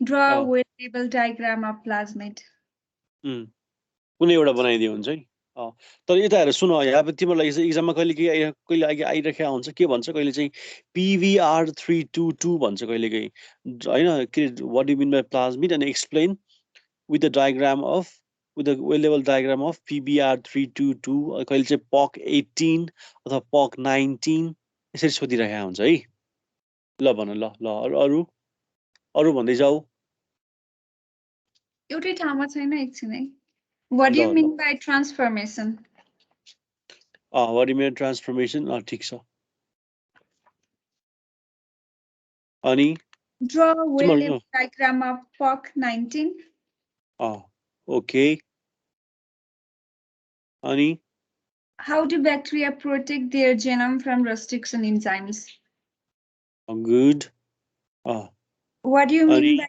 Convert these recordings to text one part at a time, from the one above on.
Draw a well-labeled diagram of plasmid. कुनै एउटा बनाइदियो हुन्छ नि तर यता हेर सुन यहाँ तिमीलाई एक्जाममा कहिले कहिले आइरहेको हुन्छ के भन्छ कहिले चाहिँ PVR322 भन्छ कहिले कहीँ होइन के what do mean by plasmid and explain with the diagram of with the well level diagram of PBR322 कहिले चाहिँ POC18 अथवा POC19 यसरी सोधिरहेको हुन्छ है ल भन ल ल अरु अरु भन्दै जाऊ एउटै ठाउँमा छैन एकछिन है What do you mean by transformation? What do you mean transformation? ठिक छ अनि Draw a well-labeled diagram of POC19. Okay. Ani? How do bacteria protect their genome from restriction enzymes? Good. What do you mean by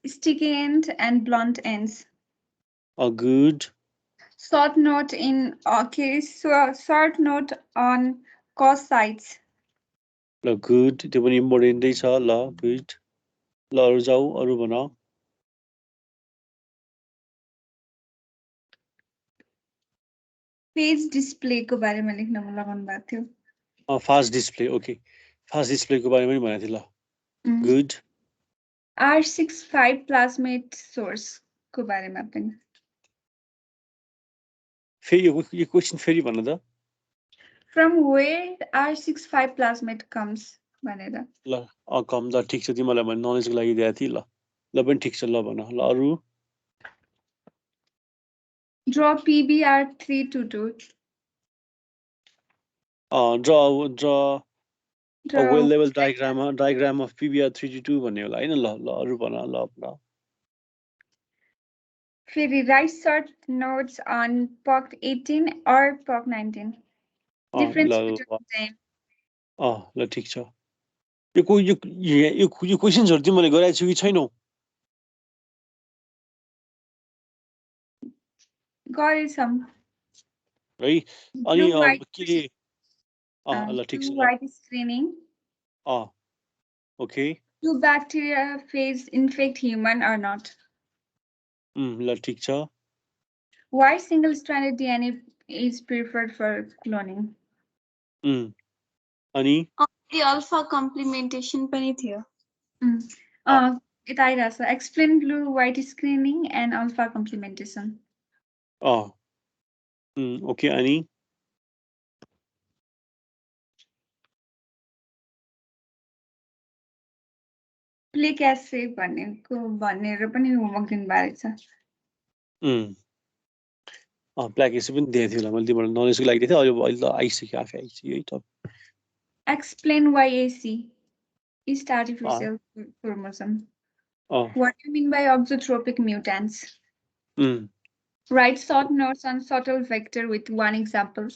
sticky end and blunt ends? Good. Short note in short note on cause sites. ल good. त्यो पनि इम्पोर्टेन्टै छ ल good. ल अरु जाऊ अरु भन पेज डिस्प्ले को बारेमा लेख्न लगाउनु भएको थियो fast display okay fast display को बारेमा नि भनेको थिए ल गुड R65 प्लाज्मेट सोर्स को बारेमा पनि फेरि यो क्वेशन फेरि भन्न त From where R65 plasmid comes भनेर ल कम ल ठीक छ तिमीलाई भने नलेजको लागि दिएको थिए ल पनि ठीक छ ल भन ल अरु Draw PBR322 draw a well level diagram of PBR322 भन्ने होला हैन ल ल अरु भन ल फेरि write short notes on POC18 or POC19 difference between them ल ठीक छ यो क्वेशन्सहरु तिमीले गराएको छु कि छैनौ गरेछम है अनि के ल ठीक छ white screening okay do bacteria phage infect human or not ल ठीक छ why single stranded DNA is preferred for cloning अनि the alpha complementation पनि थियो यता आइरहेछ explain blue white screening and alpha complementation okay अनि प्लेक एसिड भनेर पनि होमवर्क दिनु भएको छ प्लेक एसिड पनि दिएको थियो होला मैले तिमीलाई नलेजको लागि दिएको थिएँ अहिले त आइसक्यो आफै आइसक्यो है त explain why AC is artificial chromosome what do you mean by auxotropic mutants write short notes on subtle vector with one example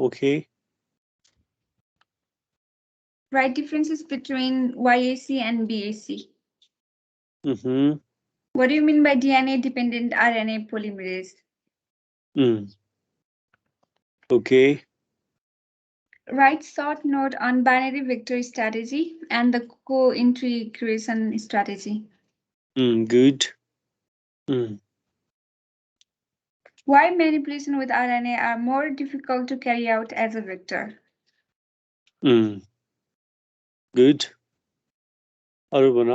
okay write differences between YAC and BAC what do you mean by DNA dependent RNA polymerase okay write short note on binary vector strategy and the co-integration strategy good why manipulation with RNA are more difficult to carry out as a vector good अरु भन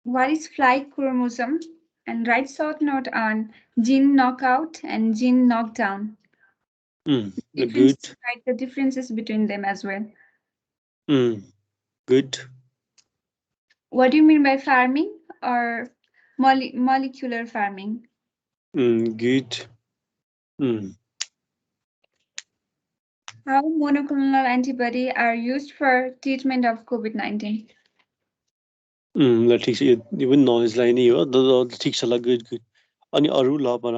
what is fly chromosome and write short note on gene knockout and gene knockdown good write the differences between them as well good what do you mean by farming or molecular farming good how monoclonal antibody are used for treatment of COVID-19 ल ठीक छ यो पनि नलेजलाई नै हो ठीक छ ल गुड गुड अनि अरु ल भन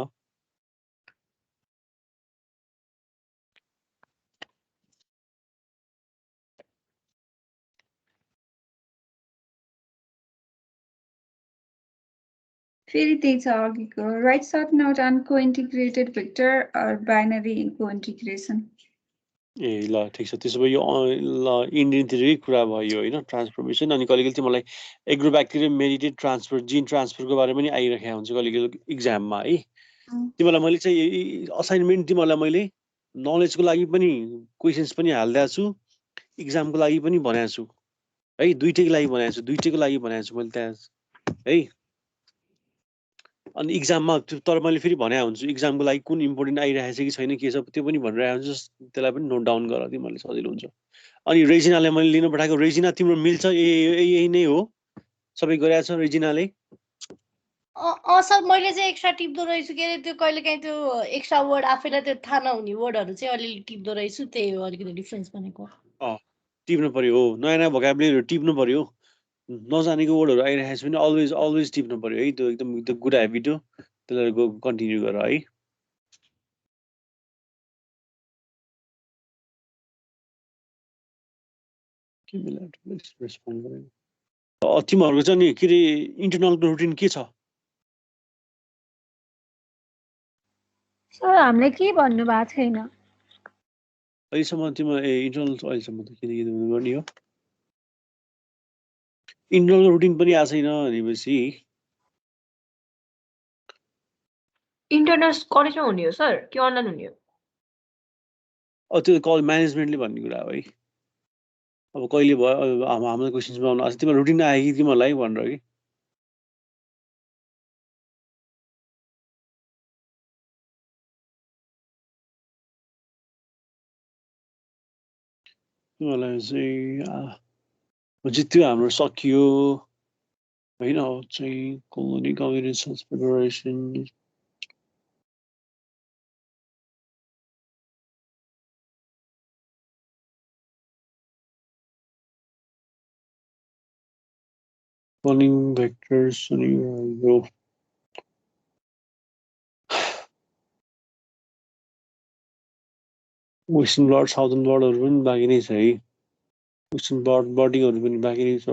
फेरि त्यही छ अघिको write short note on cointegrated vector or binary cointegration ए ल ठिक छ त्यसो भए यो ल इन्डियनतिरकै कुरा भयो होइन ट्रान्सफर्मेसन अनि कहिले कहिले तिमीलाई एग्रोब्याक्टेरियम मेडिटेड ट्रान्सफर जिन ट्रान्सफरको बारे पनि आइरहेको हुन्छ कहिले कहिले इक्जाममा है तिमीलाई मैले चाहिँ असाइनमेन्ट तिमीहरूलाई मैले नलेजको लागि पनि क्वेसन्स पनि हालिदिएको छु इक्जामको लागि पनि भनेको छु है दुइटैको लागि भनेको छु दुइटैको लागि भनेको छु मैले त्यहाँ है अनि इक्जाममा तर मैले फेरि भनेको हुन्छु इक्जामको लागि कुन इम्पोर्टेन्ट आइरहेको छ कि छैन के छ त्यो पनि भनिरहेको हुन्छु त्यसलाई पनि नोट डाउन गर तिमीहरूले सजिलो हुन्छ अनि रेजिनालाई मैले लिन पठाएको रेजिना तिम्रो मिल्छ यही नै हो सबै गरेको छ रेजिनाले सर मैले चाहिँ एक्स्ट्रा टिप्दो रहेछु के अरे त्यो कहिलेकाहीँ त्यो एक्स्ट्रा वर्ड आफैलाई त्यो थाहा नहुने वर्डहरू चाहिँ अलिअलि टिप्दो रहेछु त्यही हो अलिकति डिफ्रेन्स भनेको टिप्नु पर्यो हो नयाँ नयाँ भोकाबुलेरीहरू टिप्नु पर्यो नजानेको वर्डहरू आइरहेको छ भने अलवेज अलवेज टिप्नु पर्यो है त्यो एकदम त्यो गुड हेबिट हो त्यसलाई कन्टिन्यू गर है तिमीहरूको चाहिँ नि के अरे इन्टरनलको रुटिन के छ सर हामीलाई के भन्नु भएको छैन अहिलेसम्म तिम्रो इन्टरनल अहिलेसम्म त किन गर्ने हो इन्टरनल रुटिन पनि आएको छैन भनेपछि इन्टरनल कलेजमा हुने हो सर कि अनलाइन हुने हो त्यो कल म्यानेजमेन्टले भन्ने कुरा हो है अब कहिले भयो हाम्रो क्वेसन्समा आउनु आज तिम्रो रुटिन आयो कि तिमीहरूलाई भनेर कि तिमीहरूलाई चाहिँ त्यो हाम्रो सकियो होइन चाहिँ colony community federation Running vectors अनि यो वेस्टर्न ब्लड साउदर्न ब्लडहरू पनि बाँकी नै छ है वेस्टर्न ब्लड बडिङहरू पनि बाँकी नै छ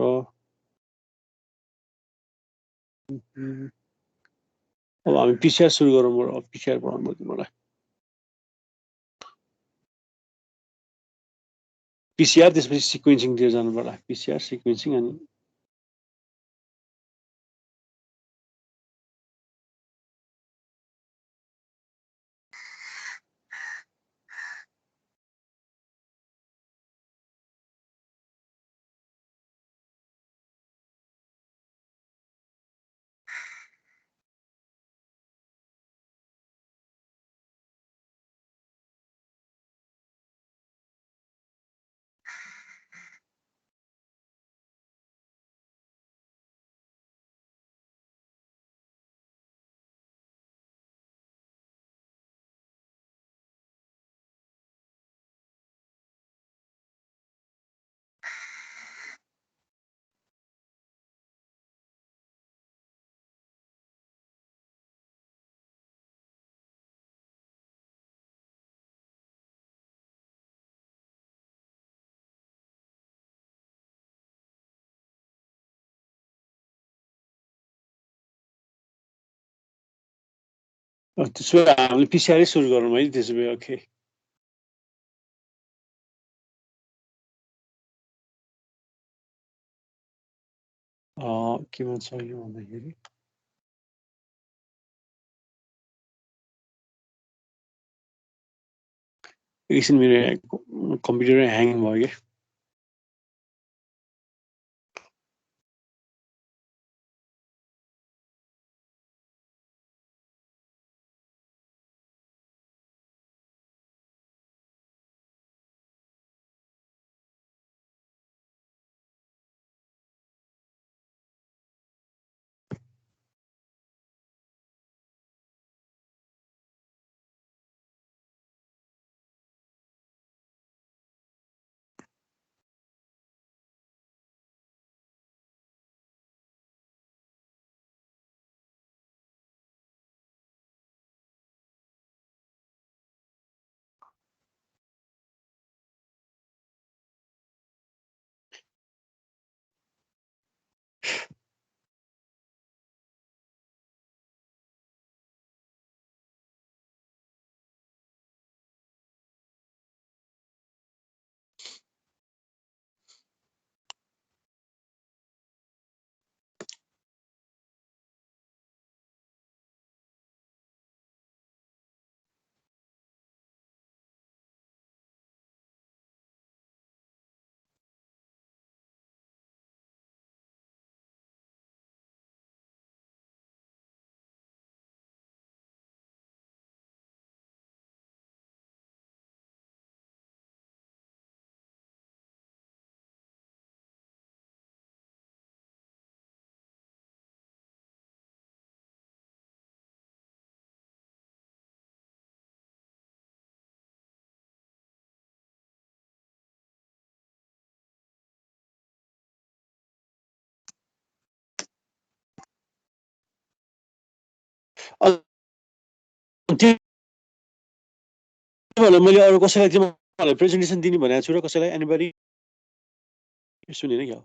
अब हामी पिसिआर सुरु गरौँ पिसिआर पढाउनु पर्यो मलाई पिसिआर त्यसपछि सिक्वेन्सिङतिर जानु पर्ला पिसिआर सिक्वेन्सिङ अनि त्यसो भए हामीले पिसिआरै सुरु गरौँ है त्यसो भए ओके के भन्छ यो भन्दाखेरि एकछिन मेरो कम्प्युटर ह्याङ भयो क्या तिमीहरूलाई मैले अरू कसैलाई तिमीहरूलाई प्रेजेन्टेसन दिने भनेको छु र कसैलाई एनीबडी सुनेन क्या